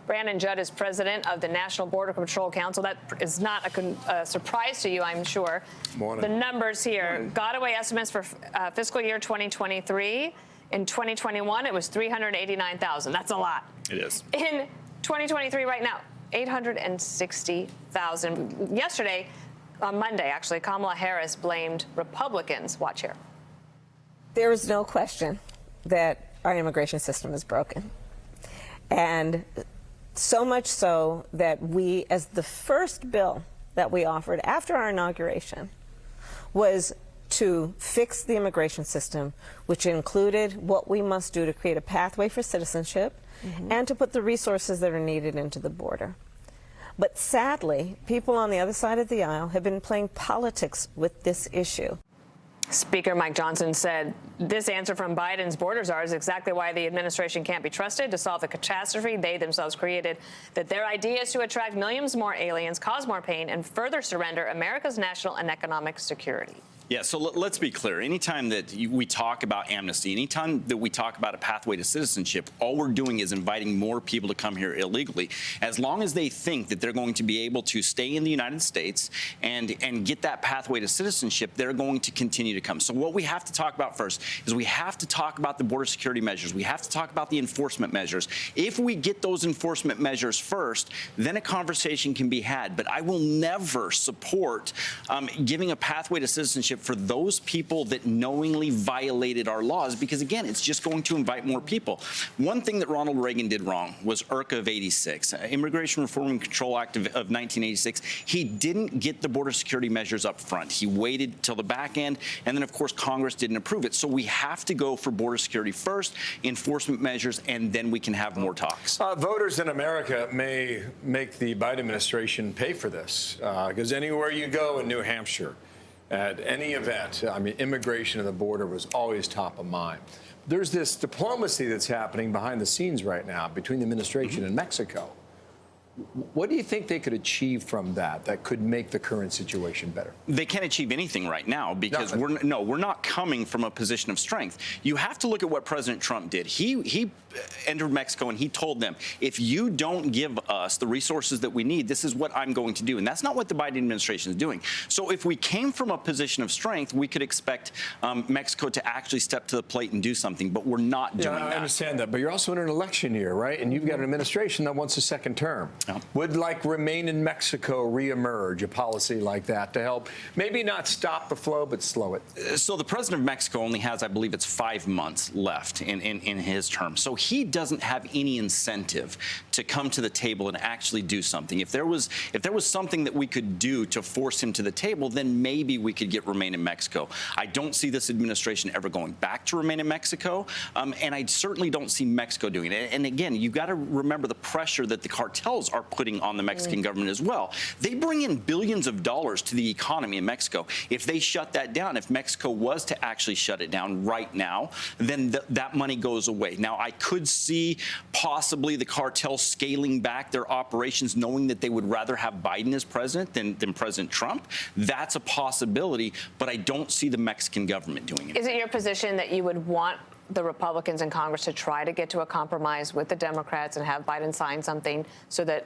Brandon Judd is president of the National Border Control Council. That is not a surprise to you, I'm sure. Morning. The numbers here, got away estimates for fiscal year 2023. In 2021, it was 389,000. That's a lot. It is. In 2023 right now, 860,000. Yesterday, on Monday, actually, Kamala Harris blamed Republicans. Watch here. There is no question that our immigration system is broken. And so much so that we, as the first bill that we offered after our inauguration, was to fix the immigration system, which included what we must do to create a pathway for citizenship and to put the resources that are needed into the border. But sadly, people on the other side of the aisle have been playing politics with this issue. Speaker Mike Johnson said this answer from Biden's border czar is exactly why the administration can't be trusted to solve the catastrophe they themselves created, that their idea is to attract millions more aliens, cause more pain, and further surrender America's national and economic security. Yeah, so let's be clear. Anytime that we talk about amnesty, anytime that we talk about a pathway to citizenship, all we're doing is inviting more people to come here illegally. As long as they think that they're going to be able to stay in the United States and get that pathway to citizenship, they're going to continue to come. So what we have to talk about first is we have to talk about the border security measures. We have to talk about the enforcement measures. If we get those enforcement measures first, then a conversation can be had. But I will never support giving a pathway to citizenship for those people that knowingly violated our laws, because again, it's just going to invite more people. One thing that Ronald Reagan did wrong was IRCA of '86, Immigration Reform and Control Act of 1986. He didn't get the border security measures up front. He waited till the back end, and then of course Congress didn't approve it. So we have to go for border security first, enforcement measures, and then we can have more talks. Voters in America may make the Biden administration pay for this, because anywhere you go in New Hampshire, at any event, I mean, immigration and the border was always top of mind. There's this diplomacy that's happening behind the scenes right now between the administration and Mexico. What do you think they could achieve from that could make the current situation better? They can't achieve anything right now because we're not coming from a position of strength. You have to look at what President Trump did. He entered Mexico and he told them, if you don't give us the resources that we need, this is what I'm going to do. And that's not what the Biden administration is doing. So if we came from a position of strength, we could expect Mexico to actually step to the plate and do something, but we're not doing that. I understand that, but you're also in an election year, right? And you've got an administration that wants a second term. Would Remain in Mexico reemerge, a policy like that to help maybe not stop the flow, but slow it? So the president of Mexico only has, I believe it's 5 months left in his term. So he doesn't have any incentive to come to the table and actually do something. If there was something that we could do to force him to the table, then maybe we could get Remain in Mexico. I don't see this administration ever going back to Remain in Mexico, and I certainly don't see Mexico doing it. And again, you've got to remember the pressure that the cartels are putting on the Mexican government as well. They bring in billions of dollars to the economy in Mexico. If they shut that down, if Mexico was to actually shut it down right now, then that money goes away. Now, I could see possibly the cartels scaling back their operations, knowing that they would rather have Biden as president than President Trump. That's a possibility, but I don't see the Mexican government doing it. Is it your position that you would want the Republicans in Congress to try to get to a compromise with the Democrats and have Biden sign something so that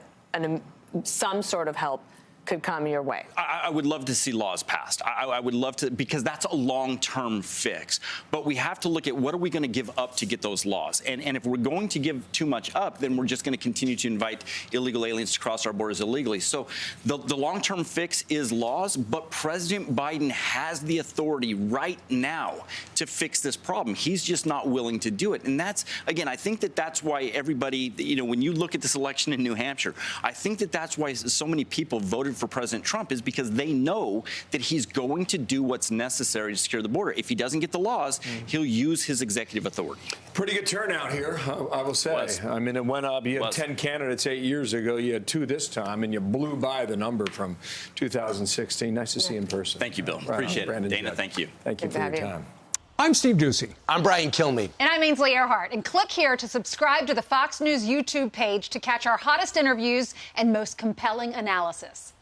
some sort of help could come your way? I would love to see laws passed. I would love to, because that's a long-term fix. But we have to look at what are we going to give up to get those laws. And if we're going to give too much up, then we're just going to continue to invite illegal aliens to cross our borders illegally. So the long-term fix is laws, but President Biden has the authority right now to fix this problem. He's just not willing to do it. And that's, again, I think that's why everybody, when you look at this election in New Hampshire, I think that's why so many people voted for President Trump, is because they know that he's going to do what's necessary to secure the border. If he doesn't get the laws, he'll use his executive authority. Pretty good turnout here, I will say. I mean, it went up. You had 10 candidates 8 years ago. You had 2 this time, and you blew by the number from 2016. Nice to see you in person. Thank you, Bill. Appreciate it. Dana, thank you. Thank you for your time. I'm Steve Ducey. I'm Brian Kilmeade. And I'm Ainsley Earhart. And click here to subscribe to the Fox News YouTube page to catch our hottest interviews and most compelling analysis.